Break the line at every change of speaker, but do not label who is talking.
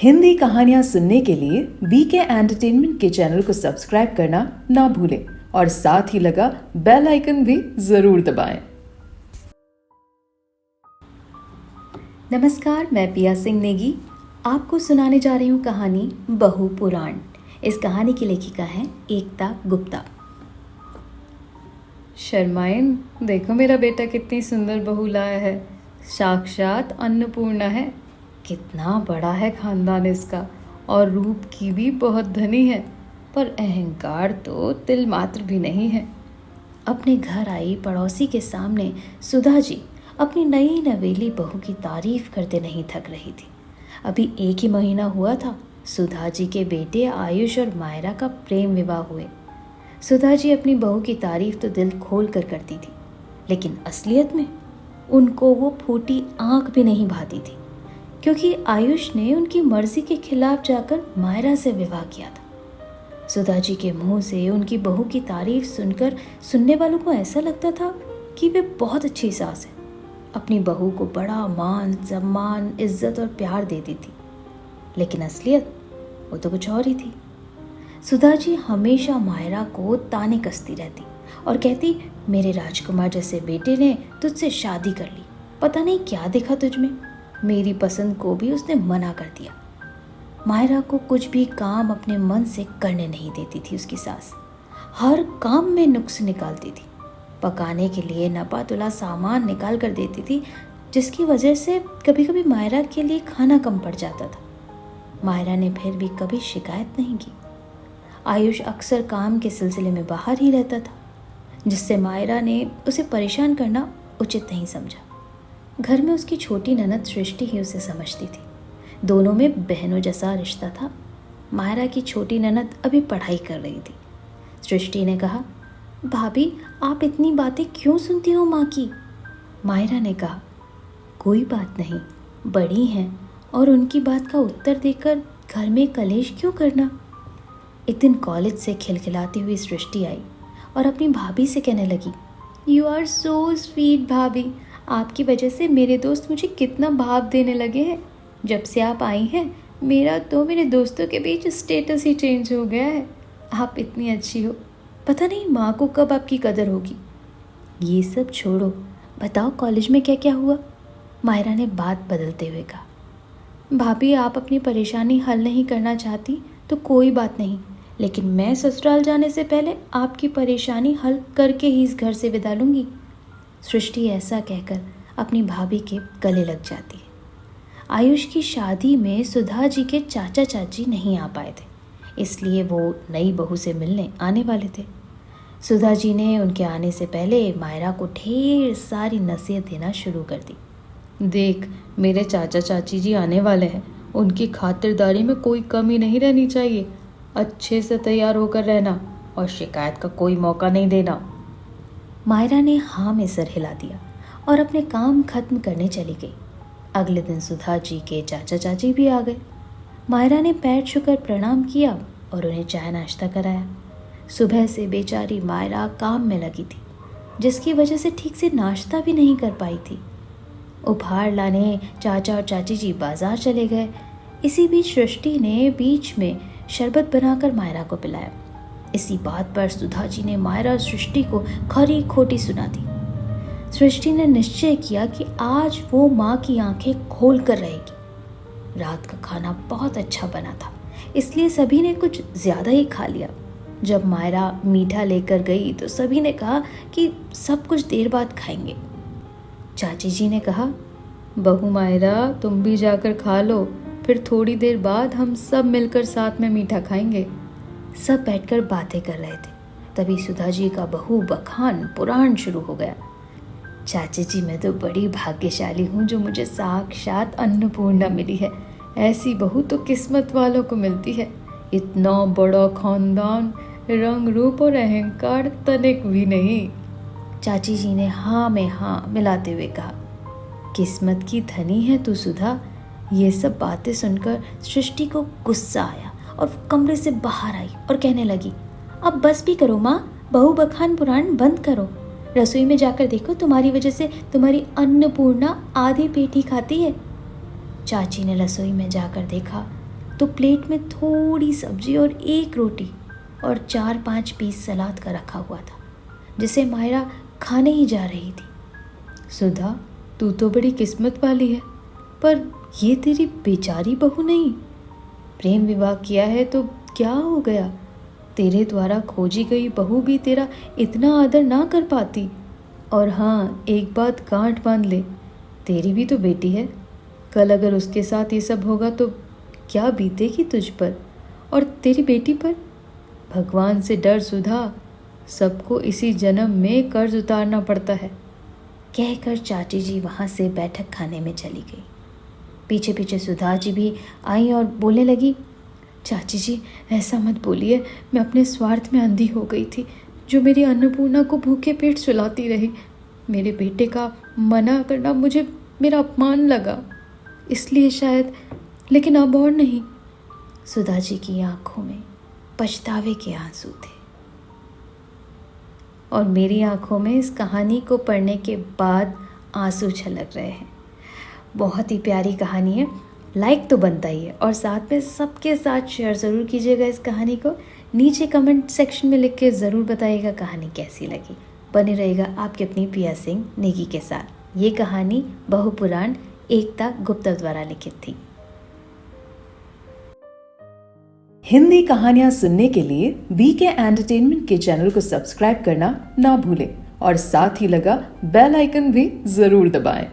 हिंदी कहानियाँ सुनने के लिए बीके एंटरटेनमेंट के चैनल को सब्सक्राइब करना ना भूलें और साथ ही लगा बेल आइकन भी ज़रूर दबाएं।
नमस्कार, मैं पिया सिंह नेगी आपको सुनाने जा रही हूँ कहानी बहू पुराण। इस कहानी की लेखिका है एकता गुप्ता। शर्माइन, देखो मेरा बेटा कितनी सुंदर बहू लाया है। साक्षात अन्नपूर्णा है। कितना बड़ा है खानदान इसका और रूप की भी बहुत धनी है, पर अहंकार तो तिल मात्र भी नहीं है। अपने घर आई पड़ोसी के सामने सुधा जी अपनी नई नवेली बहू की तारीफ करते नहीं थक रही थी। अभी एक ही महीना हुआ था सुधा जी के बेटे आयुष और मायरा का प्रेम विवाह हुए। सुधा जी अपनी बहू की तारीफ तो दिल खोल कर करती थी, लेकिन असलियत में उनको वो फूटी आंख भी नहीं भाती थी, क्योंकि आयुष ने उनकी मर्जी के खिलाफ जाकर मायरा से विवाह किया था। सुधा जी के मुंह से उनकी बहू की तारीफ सुनकर सुनने वालों को ऐसा लगता था कि वे बहुत अच्छी सास है। अपनी बहू को बड़ा मान सम्मान इज्जत और प्यार देती थी, लेकिन असलियत वो तो कुछ और ही थी। सुधा जी हमेशा मायरा को ताने कसती रहती और कहती, मेरे राजकुमार जैसे बेटे ने तुझसे शादी कर ली, पता नहीं क्या देखा तुझमें। मेरी पसंद को भी उसने मना कर दिया। मायरा को कुछ भी काम अपने मन से करने नहीं देती थी उसकी सास। हर काम में नुक्स निकालती थी। पकाने के लिए नपा तुला सामान निकाल कर देती थी, जिसकी वजह से कभी कभी मायरा के लिए खाना कम पड़ जाता था। मायरा ने फिर भी कभी शिकायत नहीं की। आयुष अक्सर काम के सिलसिले में बाहर ही रहता था, जिससे मायरा ने उसे परेशान करना उचित नहीं समझा। घर में उसकी छोटी ननद सृष्टि ही उसे समझती थी। दोनों में बहनों जैसा रिश्ता था। मायरा की छोटी ननद अभी पढ़ाई कर रही थी। सृष्टि ने कहा, भाभी आप इतनी बातें क्यों सुनती हो माँ की? मायरा ने कहा, कोई बात नहीं, बड़ी हैं और उनकी बात का उत्तर देकर घर में कलेश क्यों करना। एक दिन कॉलेज से खिलखिलाती हुई सृष्टि आई और अपनी भाभी से कहने लगी, यू आर सो स्वीट भाभी, आपकी वजह से मेरे दोस्त मुझे कितना भाव देने लगे हैं। जब से आप आई हैं मेरे दोस्तों के बीच स्टेटस ही चेंज हो गया है। आप इतनी अच्छी हो, पता नहीं माँ को कब आपकी कदर होगी। ये सब छोड़ो, बताओ कॉलेज में क्या क्या हुआ? मायरा ने बात बदलते हुए कहा, भाभी आप अपनी परेशानी हल नहीं करना चाहती तो कोई बात नहीं, लेकिन मैं ससुराल जाने से पहले आपकी परेशानी हल करके ही इस घर से विदा लूँगी। सृष्टि ऐसा कहकर अपनी भाभी के गले लग जाती है। आयुष की शादी में सुधा जी के चाचा चाची नहीं आ पाए थे, इसलिए वो नई बहू से मिलने आने वाले थे। सुधा जी ने उनके आने से पहले मायरा को ढेर सारी नसीहत देना शुरू कर दी। देख, मेरे चाचा चाची जी आने वाले हैं, उनकी खातिरदारी में कोई कमी नहीं रहनी चाहिए। अच्छे से तैयार होकर रहना और शिकायत का कोई मौका नहीं देना। मायरा ने हाँ में सर हिला दिया और अपने काम खत्म करने चली गई। अगले दिन सुधा जी के चाचा चाची भी आ गए। मायरा ने पैर छूकर प्रणाम किया और उन्हें चाय नाश्ता कराया। सुबह से बेचारी मायरा काम में लगी थी, जिसकी वजह से ठीक से नाश्ता भी नहीं कर पाई थी। उपहार लाने चाचा और चाची जी बाजार चले गए। इसी बीच सृष्टि ने बीच में शरबत बनाकर मायरा को पिलाया। इसी बात पर सुधा जी ने मायरा और सृष्टि को खरी खोटी सुना दी। सृष्टि ने निश्चय किया कि आज वो माँ की आंखें खोल कर रहेगी। रात का खाना बहुत अच्छा बना था, इसलिए सभी ने कुछ ज़्यादा ही खा लिया। जब मायरा मीठा लेकर गई तो सभी ने कहा कि सब कुछ देर बाद खाएंगे। चाची जी ने कहा, बहू मायरा तुम भी जाकर खा लो, फिर थोड़ी देर बाद हम सब मिलकर साथ में मीठा खाएंगे। सब बैठकर बातें कर रहे थे, तभी सुधा जी का बहू बखान पुराण शुरू हो गया। चाची जी, मैं तो बड़ी भाग्यशाली हूँ जो मुझे साक्षात अन्नपूर्णा मिली है। ऐसी बहू तो किस्मत वालों को मिलती है। इतना बड़ा खानदान, रंग रूप और अहंकार तनिक भी नहीं। चाची जी ने हाँ में हाँ मिलाते हुए कहा, किस्मत की धनी है तू सुधा। ये सब बातें सुनकर सृष्टि को गुस्सा आया और वो कमरे से बाहर आई और कहने लगी, अब बस भी करो माँ, बहू बखान पुराण बंद करो। रसोई में जाकर देखो, तुम्हारी वजह से तुम्हारी अन्नपूर्णा आधी पेट ही खाती है। चाची ने रसोई में जाकर देखा
तो प्लेट में थोड़ी सब्जी और एक रोटी और 4-5 पीस सलाद का रखा हुआ था, जिसे मायरा खाने ही जा रही थी।
सुधा, तू तो बड़ी किस्मत वाली है, पर ये तेरी बेचारी बहू नहीं। प्रेम विवाह किया है तो क्या हो गया? तेरे द्वारा खोजी गई बहू भी तेरा इतना आदर ना कर पाती। और हाँ, एक बात गांठ बांध ले, तेरी भी तो बेटी है। कल अगर उसके साथ ये सब होगा तो क्या बीतेगी तुझ पर और तेरी बेटी पर? भगवान से डर सुधा, सबको इसी जन्म में कर्ज उतारना पड़ता है।
कहकर चाची जी वहाँ से बैठक खाने में चली गई। पीछे पीछे सुधा जी भी आई और बोलने लगी,
चाची जी, ऐसा मत बोलिए, मैं अपने स्वार्थ में अंधी हो गई थी, जो मेरी अन्नपूर्णा को भूखे पेट सुलाती रही। मेरे बेटे का मना करना मुझे मेरा अपमान लगा, इसलिए शायद, लेकिन अब और नहीं।
सुधा जी की आंखों में पछतावे के आंसू थे और मेरी आंखों में इस कहानी को पढ़ने के बाद आंसू छलक रहे हैं। बहुत ही प्यारी कहानी है, लाइक तो बनता ही है और साथ में सबके साथ शेयर ज़रूर कीजिएगा इस कहानी को। नीचे कमेंट सेक्शन में लिख के ज़रूर बताइएगा कहानी कैसी लगी। बने रहेगा आपके अपनी पिया सिंह नेगी के साथ। ये कहानी बहुपुराण एकता गुप्ता द्वारा लिखित थी।
हिंदी कहानियाँ सुनने के लिए बीके एंटरटेनमेंट के चैनल को सब्सक्राइब करना ना भूलें और साथ ही लगा बेल आइकन भी जरूर दबाएं।